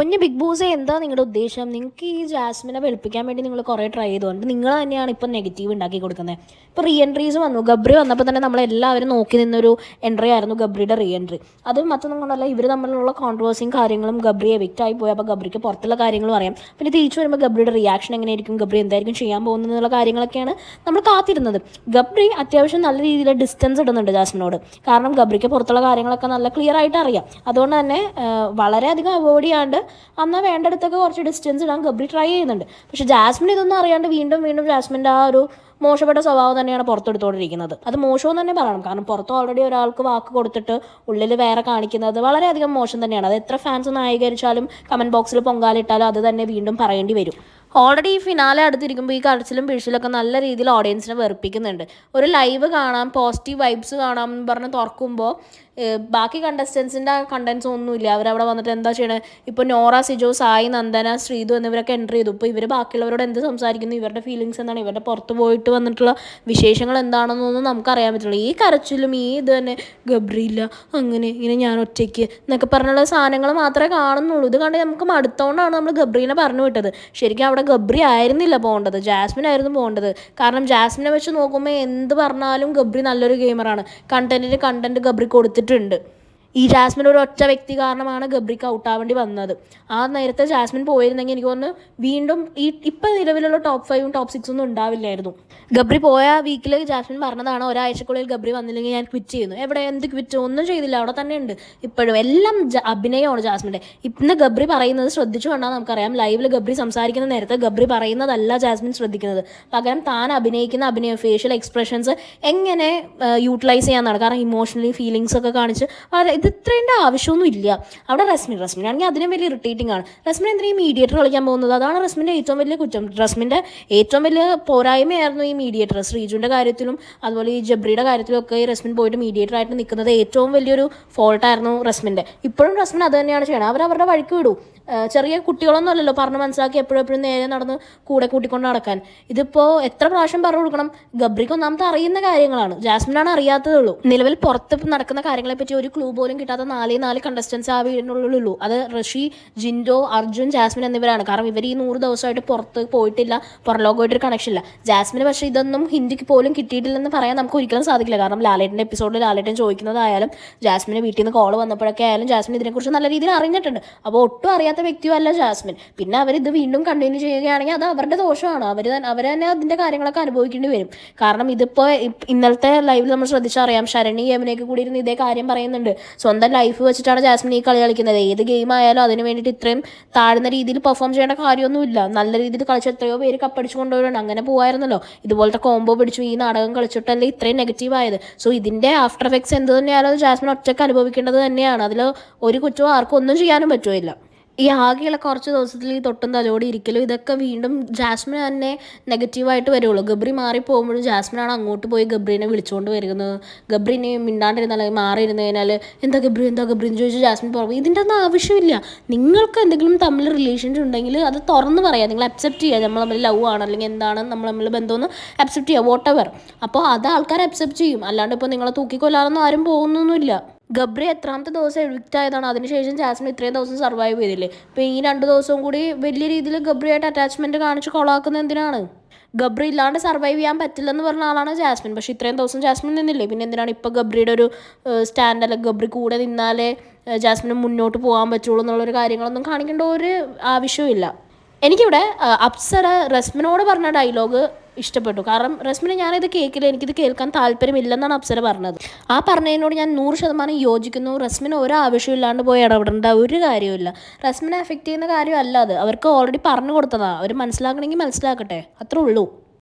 പൊന്നു big boss എന്താ നിങ്ങളുടെ ഉദ്ദേശം? നിങ്ങൾക്ക് ഈ ജാസ്മിനെ വെളുപ്പിക്കാൻ വേണ്ടി നിങ്ങൾ കുറേ ട്രൈ ചെയ്തുകൊണ്ട് നിങ്ങൾ തന്നെയാണ് ഇപ്പം നെഗറ്റീവ് ഉണ്ടാക്കി കൊടുക്കുന്നത്. ഇപ്പോൾ റീ എൻട്രീസ് വന്നു. ഗബ്രി വന്നപ്പോൾ തന്നെ നമ്മളെല്ലാവരും നോക്കി നിന്നൊരു എൻട്രി ആയിരുന്നു ഗബ്രിയുടെ റീ എൻട്രി. അത് മറ്റൊന്നും കൊണ്ടല്ല, ഇവർ തമ്മിലുള്ള കോൺട്രവേഴ്സിയും കാര്യങ്ങളും, ഗബ്രി എവിക്റ്റ് ആയി പോയി. അപ്പോൾ ഗബ്രിക്ക് പുറത്തുള്ള കാര്യങ്ങളും അറിയാം. പിന്നെ തിരിച്ചു വരുമ്പോൾ ഗബ്രിയുടെ റിയാക്ഷൻ എങ്ങനെയായിരിക്കും, ഗബ്രി എന്തായിരിക്കും ചെയ്യാൻ പോകുന്നതെന്നുള്ള കാര്യങ്ങളൊക്കെയാണ് നമ്മൾ കാത്തിരുന്നത്. ഗബ്രി അത്യാവശ്യം നല്ല രീതിയിൽ ഡിസ്റ്റൻസ് ഇടുന്നുണ്ട് ജാസ്മിനോട്. കാരണം ഗബ്രിക്ക് പുറത്തുള്ള കാര്യങ്ങളൊക്കെ നല്ല ക്ലിയർ ആയിട്ട് അറിയാം. അതുകൊണ്ട് തന്നെ വളരെയധികം അവോയ്ഡ് ചെയ്യാണ്ട് എന്നാൽ വേണ്ടടുത്തൊക്കെ കുറച്ച് ഡിസ്റ്റൻസ് ഇടാൻ ഗബ്രി ട്രൈ ചെയ്യുന്നുണ്ട്. പക്ഷേ ജാസ്മിൻ ഇതൊന്നും അറിയാണ്ട് വീണ്ടും വീണ്ടും ജാസ്മിൻ്റെ ആ ഒരു മോശപ്പെട്ട സ്വഭാവം തന്നെയാണ് പുറത്തെടുത്തുകൊണ്ടിരിക്കുന്നത്. അത് മോശമെന്ന് തന്നെ പറയണം. കാരണം പുറത്ത് ഓൾറെഡി ഒരാൾക്ക് വാക്ക് കൊടുത്തിട്ട് ഉള്ളിൽ വേറെ കാണിക്കുന്നത് വളരെയധികം മോശം തന്നെയാണ്. അത് എത്ര ഫാൻസ് ന്യായീകരിച്ചാലും കമൻറ്റ് ബോക്സിൽ പൊങ്കാലിട്ടാലും അത് തന്നെ വീണ്ടും പറയേണ്ടി വരും. ഓൾറെഡി ഈ ഫിനാലെ അടുത്തിരിക്കുമ്പോൾ ഈ കരച്ചിലും പിഴിച്ചിലൊക്കെ നല്ല രീതിയിൽ ഓഡിയൻസിനെ വെറുപ്പിക്കുന്നുണ്ട്. ഒരു ലൈവ് കാണാം, പോസിറ്റീവ് വൈബ്സ് കാണാം എന്ന് പറഞ്ഞ് തുറക്കുമ്പോൾ ബാക്കി കണ്ടസ്റ്റൻസിൻ്റെ കണ്ടൻസ് ഒന്നുമില്ല. അവരവിടെ വന്നിട്ട് എന്താ ചെയ്യണത്? ഇപ്പോൾ നോറ, സിജോ, സായി, നന്ദന, ശ്രീതു എന്നിവരൊക്കെ എൻട്രി ചെയ്തു. ഇപ്പോൾ ഇവർ ബാക്കിയുള്ളവരോട് എന്ത് സംസാരിക്കുന്നു, ഇവരുടെ ഫീലിങ്സ് എന്താണ്, ഇവരുടെ പുറത്ത് പോയിട്ട് വന്നിട്ടുള്ള വിശേഷങ്ങൾ എന്താണെന്നൊന്നും നമുക്കറിയാൻ പറ്റില്ല. ഈ കരച്ചിലും ഈ ഇത് തന്നെ ഗബ്രിയില്ല അങ്ങനെ ഇങ്ങനെ ഞാൻ ഒറ്റയ്ക്ക് എന്നൊക്കെ പറഞ്ഞുള്ള സാധനങ്ങൾ മാത്രമേ കാണുന്നുള്ളൂ. ഇത് കണ്ട് നമുക്ക് മടുത്തോണ്ടാണ് നമ്മൾ ഗബ്രീനെ പറഞ്ഞു വിട്ടത്. ശരിക്കും അവിടെ ഗബ്രി ആയിരുന്നില്ല പോകേണ്ടത്, ജാസ്മിൻ ആയിരുന്നു പോകേണ്ടത്. കാരണം ജാസ്മിനെ വെച്ച് നോക്കുമ്പോൾ എന്ത് പറഞ്ഞാലും ഗബ്രി നല്ലൊരു ഗെയിമറാണ്. കണ്ടന്റ് ഗബ്രി കൊടുത്തിട്ടുണ്ട്. ഈ ജാസ്മിൻ ഒരു ഒറ്റ വ്യക്തി കാരണമാണ് ഗബ്രിക്ക് ഔട്ടാവേണ്ടി വന്നത്. ആ നേരത്തെ ജാസ്മിൻ പോയിരുന്നെങ്കിൽ എനിക്ക് തോന്നുന്നു വീണ്ടും ഇപ്പം നിലവിലുള്ള ടോപ്പ് 5ഉം ടോപ്പ് 6 ഒന്നും ഉണ്ടാവില്ലായിരുന്നു. ഗബ്രി പോയ വീക്കിൽ ജാസ്മിൻ പറഞ്ഞതാണ്, ഒരാഴ്ചക്കുള്ളിൽ ഗബ്രി വന്നില്ലെങ്കിൽ ഞാൻ ക്വിറ്റ് ചെയ്യുന്നു. എവിടെ എന്ത് ക്വിറ്റ്? ഒന്നും ചെയ്തില്ല, അവിടെ തന്നെ ഉണ്ട് ഇപ്പോഴും. എല്ലാം അഭിനയമാണ് ജാസ്മിൻ്റെ. ഇന്ന് ഗബ്രി പറയുന്നത് ശ്രദ്ധിച്ചു കണ്ടാൽ നമുക്കറിയാം. ലൈവിൽ ഗബ്രി സംസാരിക്കുന്ന നേരത്തെ ഗബ്രി പറയുന്നതല്ല ജാസ്മിൻ ശ്രദ്ധിക്കുന്നത്. പകരം താൻ അഭിനയിക്കുന്ന അഭിനയം, ഫേഷ്യൽ എക്സ്പ്രഷൻസ് എങ്ങനെ യൂട്ടിലൈസ് ചെയ്യാമെന്നാണ്. കാരണം ഇമോഷണലി ഫീലിങ്സ് ഒക്കെ കാണിച്ച് ഇത് ഇത്രേണ്ട ആവശ്യമൊന്നും ഇല്ല. അവിടെ റസ്മിനാണെങ്കിൽ അതിനും വലിയ ഇറിറ്റേറ്റിംഗ് ആണ്. റസ്മിൻ എന്തിനാ ഈ മീഡിയേറ്റർ കളിക്കാൻ പോകുന്നത്? അതാണ് റസ്മിൻ്റെ ഏറ്റവും വലിയ കുറ്റം. റസ്മിൻ്റെ ഏറ്റവും വലിയ പോരായ്മയായിരുന്നു ഈ മീഡിയേറ്റർ. ശ്രീജുവിൻ്റെ കാര്യത്തിലും അതുപോലെ ഈ ജബ്രിയുടെ കാര്യത്തിലും ഒക്കെ ഈ റസ്മിൻ പോയിട്ട് മീഡിയേറ്റർ ആയിട്ട് നിൽക്കുന്നത് ഏറ്റവും വലിയൊരു ഫോൾട്ടായിരുന്നു റസ്മിൻ്റെ. ഇപ്പോഴും റസ്മിൻ അത് തന്നെയാണ് ചെയ്യണം. അവരവരുടെ വഴിക്ക് വിടൂ. ചെറിയ കുട്ടികളൊന്നും അല്ലല്ലോ പറഞ്ഞ് മനസ്സിലാക്കി എപ്പോഴും നേരെ നടന്ന് കൂടെ കൂട്ടിക്കൊണ്ട് നടക്കാൻ. ഇതിപ്പോൾ എത്ര പ്രാവശ്യം പറഞ്ഞു കൊടുക്കണം? ഗബ്രിക്ക് ഒന്നാമത്തെ അറിയുന്ന കാര്യങ്ങളാണ്, ജാസ്മിനാണ് അറിയാത്തതുള്ളൂ. നിലവിൽ പുറത്ത് നടക്കുന്ന കാര്യങ്ങളെപ്പറ്റി ഒരു ക്ലൂ പോലും കിട്ടാത്ത 4 കണ്ടസ്റ്റൻസ് ആ വീടിനുള്ളിലുള്ളൂ. അത് ഋഷി, ജിൻഡോ, അർജുൻ, ജാസ്മിൻ എന്നിവരാണ്. കാരണം ഇവർ ഈ 100 ദിവസമായിട്ട് പുറത്ത് പോയിട്ടില്ല, പുറലോകമായിട്ടൊരു കണക്ഷൻ ഇല്ല. ജാസ്മിന് പക്ഷേ ഇതൊന്നും ഹിന്ദിക്ക് പോലും കിട്ടിയിട്ടില്ലെന്ന് പറയാൻ നമുക്ക് ഒരിക്കലും സാധിക്കില്ല. കാരണം ലാലേട്ടൻ്റെ എപ്പിസോഡിൽ ലാലേട്ടൻ ചോദിക്കുന്നതായാലും ജാസ്മിന് വീട്ടിൽ നിന്ന് കോൾ വന്നപ്പോഴൊക്കെ ആയാലും ജാസ്മിൻ ഇതിനെക്കുറിച്ച് നല്ല രീതിയിൽ അറിഞ്ഞിട്ടുണ്ട്. അപ്പോൾ ഒട്ടും അറിയാത്ത വ്യക്തിയല്ല ജാസ്മിൻ. പിന്നെ അവരിത് വീണ്ടും കണ്ടിന്യൂ ചെയ്യുകയാണെങ്കിൽ അത് അവരുടെ ദോഷമാണ്. അവർ തന്നെ അതിൻ്റെ കാര്യങ്ങളൊക്കെ അനുഭവിക്കേണ്ടി വരും. കാരണം ഇതിപ്പോൾ ഇന്നലത്തെ ലൈവിൽ നമ്മൾ ശ്രദ്ധിച്ചറിയാം, ശരണി യമുനയൊക്കെ കൂടി ഇരുന്ന് ഇതേ കാര്യം പറയുന്നുണ്ട്. സ്വന്തം ലൈഫ് വെച്ചിട്ടാണ് ജാസ്മിൻ ഈ കളി കളിക്കുന്നത്. ഏത് ഗെയിം ആയാലും അതിന് വേണ്ടിയിട്ട് ഇത്രയും താഴ്ന്ന രീതിയിൽ പെർഫോം ചെയ്യേണ്ട കാര്യമൊന്നുമില്ല. നല്ല രീതിയിൽ കളിച്ച് എത്രയോ പേര് കപ്പടിച്ചു കൊണ്ടുവരണം. അങ്ങനെ പോകായിരുന്നല്ലോ. ഇതുപോലത്തെ കോംബോ പിടിച്ചു ഈ നാടകം കളിച്ചിട്ടല്ലേ ഇത്രയും നെഗറ്റീവ് ആയത്. സോ ഇതിൻ്റെ ആഫ്റ്റർ എഫക്ട്സ് എന്ത് തന്നെയായാലും ജാസ്മിൻ ഒറ്റയ്ക്ക് അനുഭവിക്കേണ്ടത് തന്നെയാണ്. അതിൽ ഒരു കുറ്റവും ആർക്കും ഒന്നും ചെയ്യാനും പറ്റുമില്ല. ഈ ആകെയുള്ള കുറച്ച് ദിവസത്തിൽ ഈ തൊട്ടും തലോടി ഇരിക്കലും ഇതൊക്കെ വീണ്ടും ജാസ്മിൻ തന്നെ നെഗറ്റീവായിട്ട് വരുള്ളൂ. ഗബ്രി മാറിപ്പോകുമ്പോഴും ജാസ്മിനാണ് അങ്ങോട്ട് പോയി ഗബ്രീനെ വിളിച്ചുകൊണ്ട് വരുന്നത്. ഗബ്രീനെ മിണ്ടാണ്ടിരുന്നാൽ മാറിയിരുന്നു കഴിഞ്ഞാൽ എന്താ ഗബ്രി എന്ന് ചോദിച്ച് ജാസ്മിൻ പോകും. ഇതിൻ്റെ ഒന്നും ആവശ്യമില്ല. നിങ്ങൾക്ക് എന്തെങ്കിലും തമ്മിൽ റിലേഷൻസ് ഉണ്ടെങ്കിൽ അത് തുറന്ന് പറയാം. നിങ്ങൾ അക്സെപ്റ്റ് ചെയ്യുക. നമ്മൾ തമ്മിൽ ലവ് ആണ് അല്ലെങ്കിൽ എന്താണ് നമ്മൾ തമ്മിൽ ബന്ധമെന്ന് അക്സെപ്റ്റ് ചെയ്യുക, വോട്ട് എവർ. അപ്പോൾ അത് ആൾക്കാർ അക്സെപ്റ്റ് ചെയ്യും. അല്ലാണ്ട് ഇപ്പോൾ നിങ്ങളെ തൂക്കിക്കൊല്ലാറൊന്നും ആരും പോകുന്നൊന്നുമില്ല. ഗബ്രി എത്രാമത്തെ ദിവസം എവിക്റ്റ് ആയതാണ്. അതിനുശേഷം ജാസ്മിൻ ഇത്രയും ദിവസം സർവൈവ് ചെയ്തില്ലേ. ഇപ്പോൾ ഈ 2 ദിവസവും കൂടി വലിയ രീതിയിൽ ഗബ്രിയായിട്ട് അറ്റാച്ച്മെൻറ്റ് കാണിച്ച് കൊളാക്കുന്നത് എന്തിനാണ്? ഗബ്രി ഇല്ലാണ്ട് സർവൈവ് ചെയ്യാൻ പറ്റില്ലെന്ന് പറഞ്ഞ ആളാണ് ജാസ്മിൻ. പക്ഷേ ഇത്രയും ദിവസം ജാസ്മിൻ നിന്നില്ലേ. പിന്നെ എന്തിനാണ് ഇപ്പോൾ ഗബ്രിയുടെ ഒരു സ്റ്റാൻഡ് അല്ലെങ്കിൽ ഗബ്രി കൂടെ നിന്നാലേ ജാസ്മിന് മുന്നോട്ട് പോകാൻ പറ്റുള്ളൂ എന്നുള്ളൊരു കാര്യങ്ങളൊന്നും കാണിക്കേണ്ട ഒരു ആവശ്യമില്ല. എനിക്കിവിടെ അപ്സര റസ്മിനോട് പറഞ്ഞ ഡയലോഗ് ഇഷ്ടപ്പെട്ടു. കാരണം റസ്മിന് ഞാനിത് കേൾക്കില്ല, എനിക്കിത് കേൾക്കാൻ താല്പര്യമില്ലെന്നാണ് അപ്സര പറഞ്ഞത്. ആ പറഞ്ഞതിനോട് ഞാൻ 100% യോജിക്കുന്നു. റസ്മിന് ഒരാവശ്യമില്ലാണ്ട് പോയി ഇടപെടേണ്ട ഒരു കാര്യമില്ല. റസ്മിനെ അഫക്റ്റ് ചെയ്യുന്ന കാര്യമല്ല അത്. അവർക്ക് ഓൾറെഡി പറഞ്ഞു കൊടുത്തതാണ്. അവർ മനസ്സിലാക്കണമെങ്കിൽ മനസ്സിലാക്കട്ടെ, അത്രേ ഉള്ളൂ.